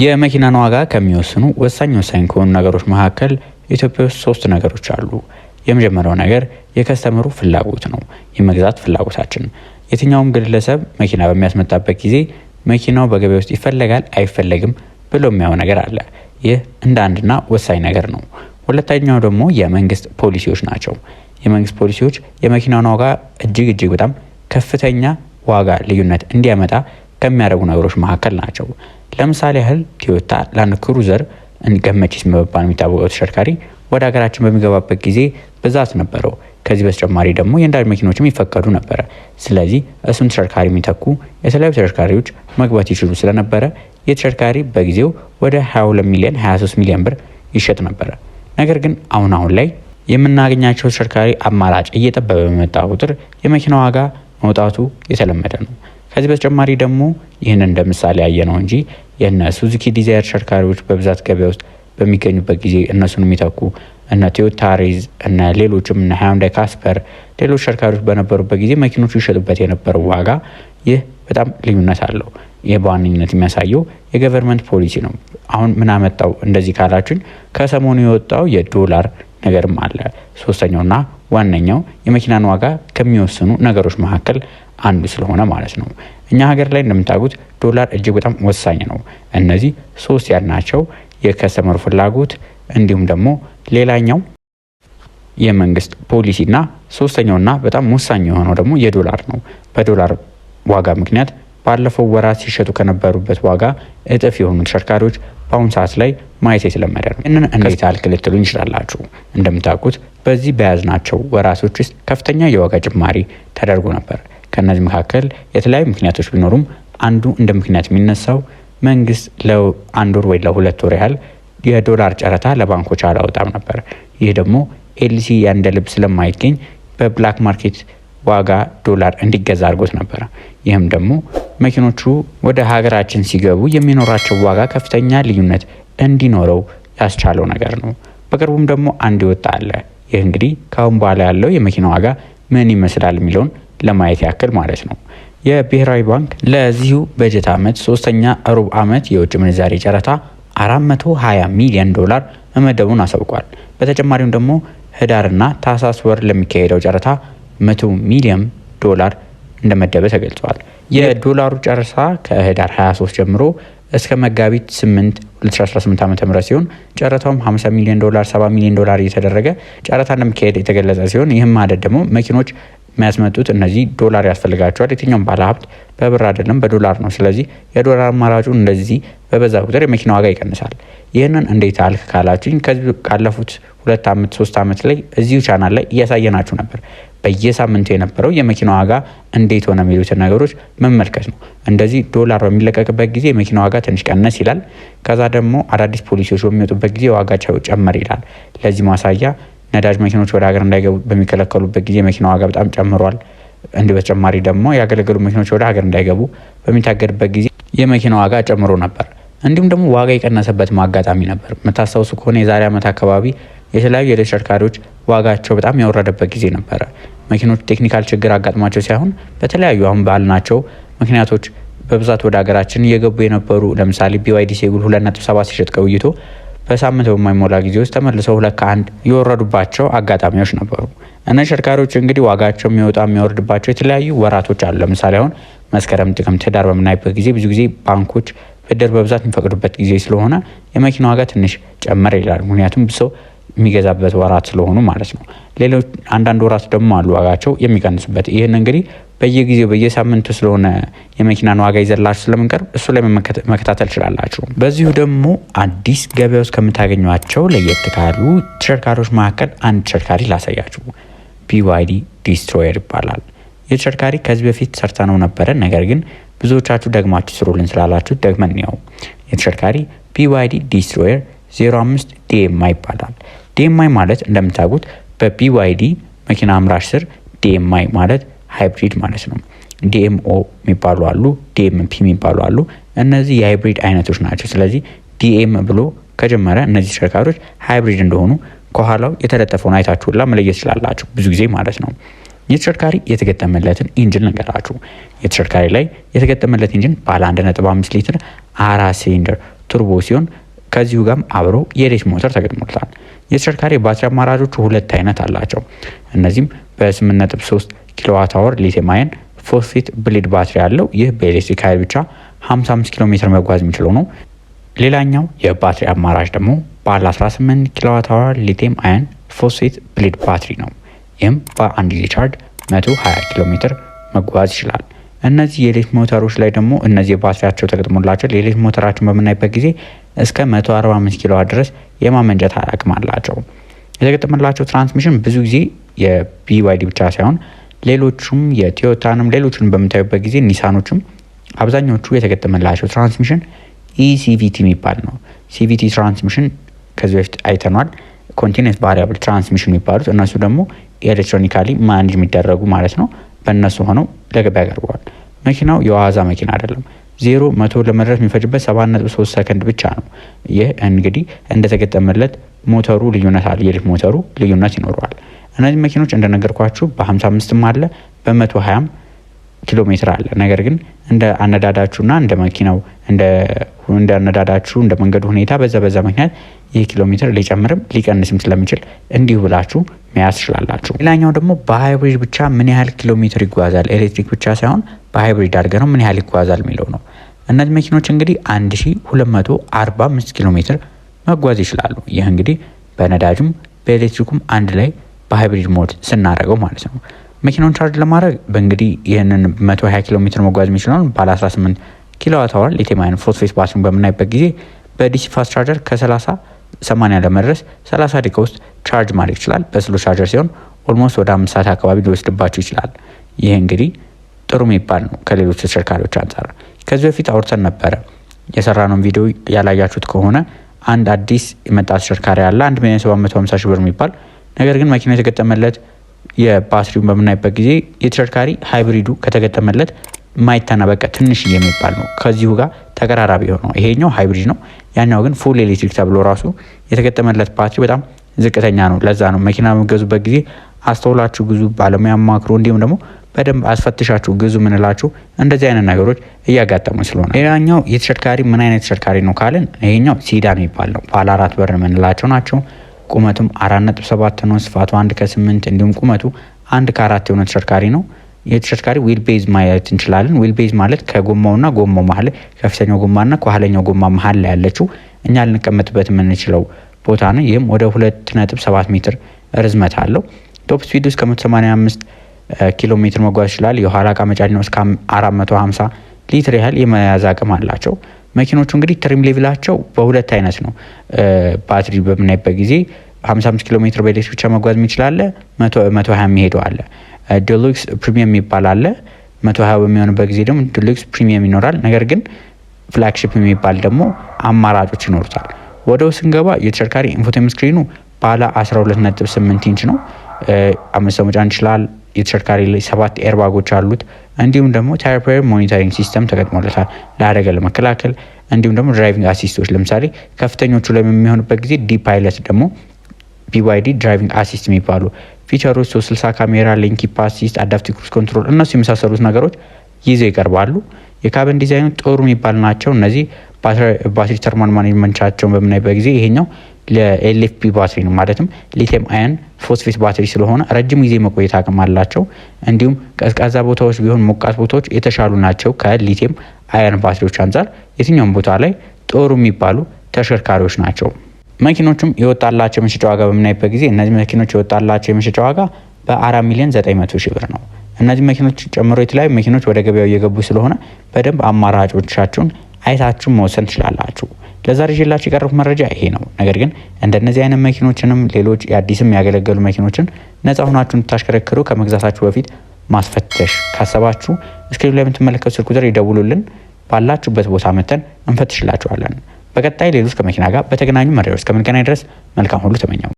የመኪናን ዋጋ ከሚወስኑ ወሳኝ ከሆኑ ነገሮች መካከል ኢትዮጵያ ውስጥ 3 ነገሮች አሉ። የመጀመሪያው ነገር የከስተመሩ ፍላጎት ነው። የመግዛት ፍላጎታችን። የትኛውም ግለሰብ መኪና በሚያስመጣበት ጊዜ መኪናው በገበያ ውስጥ ይፈለጋል አይፈለግም ብሎ የሚያው ነገር አለ። ይህ እንደ አንድና ወሳኝ ነገር ነው። ሁለተኛው ደግሞ የመንግስት ፖሊሲዎች ናቸው። የመንግስት ፖሊሲዎች የመኪናውን ዋጋ እጅግ በጣም ከፍተኛ ዋጋ ልዩነት እንዲያመጣ ከሚያደርጉ ነገሮች መካከል ናቸው። ለምሳሌ ያህል ቶዮታ ላንድ ክሩዘር ገመቺስ በመባል የሚታወቀው ተሽከርካሪ ወደ ሀገራችን በሚገባበት ጊዜ ብዛት ነበረው። ከዚህ በተጨማሪ ደግሞ የነዳጅ መኪኖችም ይፈቀዱ ነበር። ስለዚህ እሱን ተሽከርካሪ የሚተኩ የተለያዩ ተሽከርካሪዎች መግባት ይችሉ ስለነበረ የተሽከርካሪ በጊዜው ወደ 22 ሚሊዮን 23 ሚሊዮን ብር ይሸጥ ነበር። ነገር ግን አሁን ላይ የምናገኛቸው ተሽከርካሪ አማራጭ እየጠበበ በመጣ ቁጥር የመኪና ዋጋ መውጣቱ የተለመደ ነው። ከዚህ በተጨማሪ ደግሞ ይህንን እንደምሳሌ ያየነው እንጂ የነ ሱዙኪ ዲዛይር ተሽከርካሪዎች በብዛት ገበያ ውስጥ በሚገኙበት ጊዜ እነሱን የሚተኩ እነ ቶዮታ ሬዝ እና ሌሎችም እነ ሃይንዳይ ካስፐር ሌሎች ተሽከርካሪዎች በነበሩበት ጊዜ መኪኖቹ ይሸጡበት የነበረው ዋጋ ይህ በጣም ልዩነት አለው። ይህ በዋነኝነት የሚያሳየው የገቨርንመንት ፖሊሲ ነው። አሁን ምን አመጣው እንደዚህ ካላችሁኝ ከሰሞኑ የወጣው የዶላር ነገርም አለ። ሶስተኛውና ዋነኛው የመኪናን ዋጋ ከሚወስኑ ነገሮች መካከል አንዱ ስለሆነ ማለት ነው። እኛ ሀገር ላይ እንደምታውቁት ዶላር እጅግ በጣም ወሳኝ ነው። እነዚህ 3 ያልናቸው የከስተመር ፍላጎት እንዲሁም ደግሞ ሌላኛው የመንግስት ፖሊሲና ሶስተኛውና በጣም ወሳኝ የሆነው ደግሞ የዶላር ነው። በዶላር ዋጋ ምክንያት ባለፈው ወራት ሲሸጡ ከነበሩበት ዋጋ እጥፍ የሆኑ ተሽከርካሪዎች በአሁኑ ሰዓት ላይ ማየት የተለመደ ነው። እንን እንዴት አልክልትሉኝ ይችላላችሁ? እንደምታውቁት በዚህ በያዝናቸው ወራቶች ውስጥ ከፍተኛ የዋጋ ጭማሪ ተደርጎ ነበር። ከነዚህ መካከል የተለያዩ ምክንያቶች ቢኖሩም አንዱ እንደ ምክንያት የሚነሳው መንግስት ለ1 ወር ወይ ለ2 ወር ያህል የዶላር ጨረታ ለባንኮች አላወጣም ነበር። ይህ ደግሞ ኤልሲ እንደ ልብ ስለማይገኝ በብላክ ማርኬት ዋጋ ዶላር እንዲገዛ አድርጎት ነበር። ይህም ደግሞ መኪኖቹ ወደ ሀገራችን ሲገቡ የሚኖራቸው ዋጋ ከፍተኛ ልዩነት እንዲኖረው ያስቻለው ነገር ነው። በቅርቡም ደግሞ አንድ ይወጣ አለ። ይህ እንግዲህ ካሁን በኋላ ያለው የመኪና ዋጋ ምን ይመስላል የሚለውን ለማየት ያክል ማለት ነው። የብሔራዊ ባንክ ለዚሁ በጀት ዓመት 3ኛ ሩብ ዓመት የውጭ ምንዛሬ ጨረታ 420 ሚሊዮን ዶላር መመደቡን አሳውቋል። በተጨማሪም ደግሞ ህዳርና ታህሳስ ወር ለሚካሄደው ጨረታ 100 ሚሊዮን ዶላር እንደመደበ ተገልጿል። የዶላሩ ጨረታ ከህዳር 23 ጀምሮ እስከ መጋቢት 8 2018 ዓ.ም ሲሆን ጨረታውም 50 ሚሊዮን ዶላር 70 ሚሊዮን ዶላር እየተደረገ ጨረታ እንደሚካሄድ የተገለጸ ሲሆን ይህም ማለት ደግሞ መኪኖች የሚያስመጡት እነዚህ ዶላር ያስፈልጋቸዋል። የትኛውም ባለሀብት በብር አይደለም በዶላር ነው። ስለዚህ የዶላር አማራጩ እንደዚህ በበዛ ቁጥር የመኪና ዋጋ ይቀንሳል። ይህንን እንዴት አልክ ካላችሁኝ ከዚህ ካለፉት 2 ዓመት 3 ዓመት ላይ እዚሁ ቻናል ላይ እያሳየናችሁ ነበር። በየሳምንቱ የነበረው የመኪና ዋጋ እንዴት ሆነ የሚሉትን ነገሮች መመልከት ነው። እንደዚህ ዶላር በሚለቀቅበት ጊዜ የመኪና ዋጋ ትንሽ ቀነስ ይላል። ከዛ ደግሞ አዳዲስ ፖሊሲዎች በሚወጡበት ጊዜ ዋጋቸው ጨመር ይላል። ለዚህ ማሳያ ነዳጅ መኪኖች ወደ ሀገር እንዳይገቡ በሚከለከሉበት ጊዜ የመኪና ዋጋ በጣም ጨምሯል። እንዲህ በተጨማሪ ደግሞ ያገለገሉ መኪኖች ወደ ሀገር እንዳይገቡ በሚታገድበት ጊዜ የመኪና ዋጋ ጨምሮ ነበር። እንዲሁም ደግሞ ዋጋ የቀነሰበት አጋጣሚ ነበር። የምታስታውሱ ከሆነ የዛሬ ዓመት አካባቢ የተለያዩ የተሽከርካሪዎች ዋጋቸው በጣም ያወረደበት ጊዜ ነበረ። መኪኖች ቴክኒካል ችግር አጋጥሟቸው ሳይሆን በተለያዩ አሁን ባልናቸው ምክንያቶች በብዛት ወደ ሀገራችን እየገቡ የነበሩ ለምሳሌ BYD ሴጉል 2.7 ሲሸጥ ቆይቶ በሳምንት በማይሞላ ጊዜ ውስጥ ተመልሰው 2 የወረዱባቸው አጋጣሚዎች ነበሩ። እነዚህ ተሽከርካሪዎች እንግዲህ ዋጋቸው የሚወርድባቸው የተለያዩ ወራቶች አሉ። ለምሳሌ አሁን መስከረም፣ ጥቅምት፣ ህዳር በምናይበት ጊዜ ብዙ ጊዜ ባንኮች ብድር በብዛት የሚፈቅዱበት ጊዜ ስለሆነ የመኪና ዋጋ ትንሽ ጨመረ ይላል። ምክንያቱም ሰው የሚገዛበት ወራት ስለሆኑ ማለት ነው። ሌሎች አንዳንድ ወራት ደግሞ አሉ ዋጋቸው የሚቀንሱበት። ይህን እንግዲህ በየጊዜው በየሳምንቱ ስለሆነ የመኪናን ዋጋ ይዘላችሁ ስለምንቀርብ እሱ ላይ መከታተል ትችላላችሁ። በዚሁ ደግሞ አዲስ ገበያ ውስጥ ከምታገኟቸው ለየት ካሉ ተሽከርካሪዎች መካከል አንድ ተሽከርካሪ ላሳያችሁ። BYD ዲስትሮየር ይባላል። ይህ ተሽከርካሪ ከዚህ በፊት ሰርተነው ነበረ። ነገር ግን ብዙዎቻችሁ ደግማችሁ ስሩልን ስላላችሁ ደግመን ነው። የተሽከርካሪ BYD ዲስትሮየር 05 DMI ይባላል። DMI ማለት እንደምታውቁት በBYD መኪና አምራች ስር DMI ማለት ሃይብሪድ ማለት ነው። DMO የሚባሉ አሉ፣ DMP የሚባሉ አሉ። እነዚህ የሃይብሪድ አይነቶች ናቸው። ስለዚህ DM ብሎ ከጀመረ እነዚህ ተሽከርካሪዎች ሃይብሪድ እንደሆኑ ከኋላው የተለጠፈውን አይታችሁላ መለየት ይችላላችሁ ብዙ ጊዜ ማለት ነው። የተሽከርካሪ የተገጠመለትን ኢንጂን ነገራችሁ። የተሽከርካሪ ላይ የተገጠመለት ኢንጂን ባለ 1.5 ሊትር 4 ሲሊንደር ቱርቦ ሲሆን ከዚሁ ጋርም አብሮ የኤሌክትሪክ ሞተር ተገጥሞለታል። የተሽከርካሪ ባትሪ አማራጮቹ ሁለት አይነት አላቸው። እነዚህም በ8.3 ኪሎዋት አወር ሊቲየም አየን ፎስፌት ብሌድ ባትሪ ያለው ይህ በኤሌክትሪክ ኃይል ብቻ 55 ኪሎ ሜትር መጓዝ የሚችለው ነው። ሌላኛው የባትሪ አማራጭ ደግሞ ባለ 18 ኪሎዋት አወር ሊቲየም አየን ፎስፌት ብሌድ ባትሪ ነው። ይህም በአንድ ጊዜ ቻርጅ 120 ኪሎ ሜትር መጓዝ ይችላል። እነዚህ የኤሌክትሪክ ሞተሮች ላይ ደግሞ እነዚህ ባትሪያቸው ተገጥሞላቸው የኤሌክትሪክ ሞተራቸውን በምናይበት ጊዜ እስከ 145 ኪሎዋት ድረስ የማመንጨት አቅም አላቸው። የተገጠመላቸው ትራንስሚሽን ብዙ ጊዜ የቢዋይዲ ብቻ ሳይሆን ሌሎቹም የቶዮታንም ሌሎቹን በምታዩበት ጊዜ ኒሳኖችም አብዛኞቹ የተገጠመላቸው ትራንስሚሽን ኢሲቪቲ የሚባል ነው። ሲቪቲ ትራንስሚሽን ከዚህ በፊት አይተኗል። ኮንቲኒየስ ቫሪያብል ትራንስሚሽን የሚባሉት እነሱ ደግሞ ኤሌክትሮኒካሊ ማኔጅ የሚደረጉ ማለት ነው። በእነሱ ሆነው ለገበያ ቀርበዋል። መኪናው የዋዛ መኪና አይደለም። 0-100 ለመድረስ የሚፈጅበት 7.3 ሰከንድ ብቻ ነው። ይህ እንግዲህ እንደተገጠመለት ሞተሩ ልዩነት አለ። የኤሌክትሪክ ሞተሩ ልዩነት ይኖረዋል። እነዚህ መኪኖች እንደነገርኳችሁ በ55ም አለ በ120 ኪሎ ሜትር አለ። ነገር ግን እንደ አነዳዳችሁና እንደ መኪናው እንደ አነዳዳችሁ እንደ መንገዱ ሁኔታ በዛ ምክንያት ይህ ኪሎ ሜትር ሊጨምርም ሊቀንስም ስለሚችል እንዲሁ ብላችሁ መያዝ ትችላላችሁ። ሌላኛው ደግሞ በሃይብሪድ ብቻ ምን ያህል ኪሎ ሜትር ይጓዛል፣ ኤሌክትሪክ ብቻ ሳይሆን በሃይብሪድ አድርገ ነው ምን ያህል ይጓዛል የሚለው ነው። እነዚህ መኪኖች እንግዲህ 1245 ኪሎ ሜትር መጓዝ ይችላሉ። ይህ እንግዲህ በነዳጅም በኤሌክትሪኩም አንድ ላይ በሃይብሪድ ሞድ ስናደርገው ማለት ነው። መኪናውን ቻርጅ ለማድረግ በእንግዲህ ይህንን 120 ኪሎ ሜትር መጓዝ የሚችለውን ባለ 18 ኪሎዋት አወር ሊቲየም አየን ፎስፌት ባትሪን በምናይበት ጊዜ በዲሲ ፋስት ቻርጀር ከ30-80 ለመድረስ 30 ደቂቃ ውስጥ ቻርጅ ማድረግ ይችላል። በስሎ ቻርጀር ሲሆን ኦልሞስት ወደ 5 ሰዓት አካባቢ ሊወስድባቸው ይችላል። ይህ እንግዲህ ጥሩ የሚባል ነው ከሌሎች ተሽከርካሪዎች አንጻር። ከዚህ በፊት አውርተን ነበረ የሰራነውን ቪዲዮ ያላያችሁት ከሆነ አንድ አዲስ የመጣ ተሽከርካሪ አለ 1,750,000 ብር የሚባል ነገር ግን መኪናው የተገጠመለት የባትሪውን በምናይበት ጊዜ የተሽከርካሪ ሃይብሪዱ ከተገጠመለት ማይታና በቃ ትንሽ የሚባል ነው። ከዚሁ ጋር ተቀራራቢ ሆኖ ይሄኛው ሃይብሪድ ነው፣ ያኛው ግን ፉል ኤሌክትሪክ ተብሎ ራሱ የተገጠመለት ባትሪ በጣም ዝቅተኛ ነው። ለዛ ነው መኪና በምትገዙበት ጊዜ አስተውላችሁ ግዙ፣ ባለሙያ አማክሩ፣ እንዲሁም ደግሞ በደንብ አስፈትሻችሁ ግዙ ምንላችሁ እንደዚህ አይነት ነገሮች እያጋጠሙ ስለሆነ። ሌላኛው የተሽከርካሪ ምን አይነት ተሽከርካሪ ነው ካልን ይሄኛው ሲዳን የሚባል ነው። ባለ 4 በር ምንላቸው ናቸው። ቁመቱም 4.7 ነው። ስፋቱ 1.8 እንዲሁም ቁመቱ 1.4 የሆነ ተሽከርካሪ ነው። የተሽከርካሪ ዊል ቤዝ ማየት እንችላለን። ዊል ቤዝ ማለት ከጎማውና ጎማው መሀል ከፊተኛው ጎማና ከኋለኛው ጎማ መሀል ላይ ያለችው እኛ ልንቀመጥበት የምንችለው ቦታ ነው። ይህም ወደ 2.7 ሜትር ርዝመት አለው። ቶፕ ስፒዱ እስከ 185 ኪሎ ሜትር መጓዝ ይችላል። የኋላ ዕቃ መጫኛው እስከ 450 ሊትር ያህል የመያዝ አቅም አላቸው። መኪኖቹ እንግዲህ ትሪም ሌቭላቸው በሁለት አይነት ነው። ባትሪ በምናይበት ጊዜ 55 ኪሎ ሜትር በኤሌክትሪክ ብቻ መጓዝ የሚችላል፣ 120 የሚሄደው አለ። ዲሉክስ ፕሪሚየም የሚባል አለ። 120 በሚሆንበት ጊዜ ደግሞ ዲሉክስ ፕሪሚየም ይኖራል። ነገር ግን ፍላግሺፕ የሚባል ደግሞ አማራጮች ይኖሩታል። ወደ ውስጥ ስንገባ የተሽከርካሪ ኢንፎቴመንት ስክሪኑ ባለ 12.8 ኢንች ነው። 5 ሰው መጫን ይችላል። የተሽከርካሪ ላይ 7 ኤርባጎች አሉት። እንዲሁም ደግሞ ታየር ፕሬሸር ሞኒተሪንግ ሲስተም ተገጥሞለታል ለአደጋ ለመከላከል። እንዲሁም ደግሞ ድራይቪንግ አሲስቶች ለምሳሌ ከፍተኞቹ ላይ የሚሆንበት ጊዜ ዲ ፓይለት ደግሞ ቢዋይዲ ድራይቪንግ አሲስት የሚባሉ ፊቸሮች 360 ካሜራ፣ ሌን ኪፕ አሲስት፣ አዳፕቲቭ ክሩዝ ኮንትሮል እነሱ የመሳሰሉት ነገሮች ይዘው ይቀርባሉ። የካቢን ዲዛይኑ ጥሩ የሚባል ናቸው። እነዚህ ባትሪ ተርማል ማኔጅመንታቸውን በምናይበት ጊዜ ይሄኛው ለኤልኤፍፒ ባትሪ ነው። ማለትም ሊቲየም አየን ፎስፌት ባትሪ ስለሆነ ረጅም ጊዜ መቆየት አቅም አላቸው። እንዲሁም ቀዝቃዛ ቦታዎች ቢሆን ሞቃት ቦታዎች የተሻሉ ናቸው ከሊቲየም አየን ባትሪዎች አንጻር። የትኛውም ቦታ ላይ ጥሩ የሚባሉ ተሽከርካሪዎች ናቸው። መኪኖቹም የወጣላቸው የመሸጫ ዋጋ በምናይበት ጊዜ እነዚህ መኪኖች የወጣላቸው የመሸጫ ዋጋ በ4,900,000 ብር ነው። እነዚህ መኪኖች ጨምሮ የተለያዩ መኪኖች ወደ ገበያው እየገቡ ስለሆነ በደንብ አማራጮቻችሁን አይታችሁ መወሰን ትችላላችሁ። ለዛሬ ይዤላችሁ የቀረቡት መረጃ ይሄ ነው። ነገር ግን እንደነዚህ አይነት መኪኖችንም ሌሎች የአዲስም ያገለገሉ መኪኖችን ነፃ ሆናችሁ እንድታሽከረክሩ ከመግዛታችሁ በፊት ማስፈተሽ ካሰባችሁ እስክሪን ላይ የምትመለከቱ ስልክ ቁጥር ይደውሉልን። ባላችሁበት ቦታ መተን እንፈትሽላችኋለን። በቀጣይ ሌሎች ከመኪና ጋር በተገናኙ መረጃዎች እስከምንገናኝ ድረስ መልካም ሁሉ ተመኘው።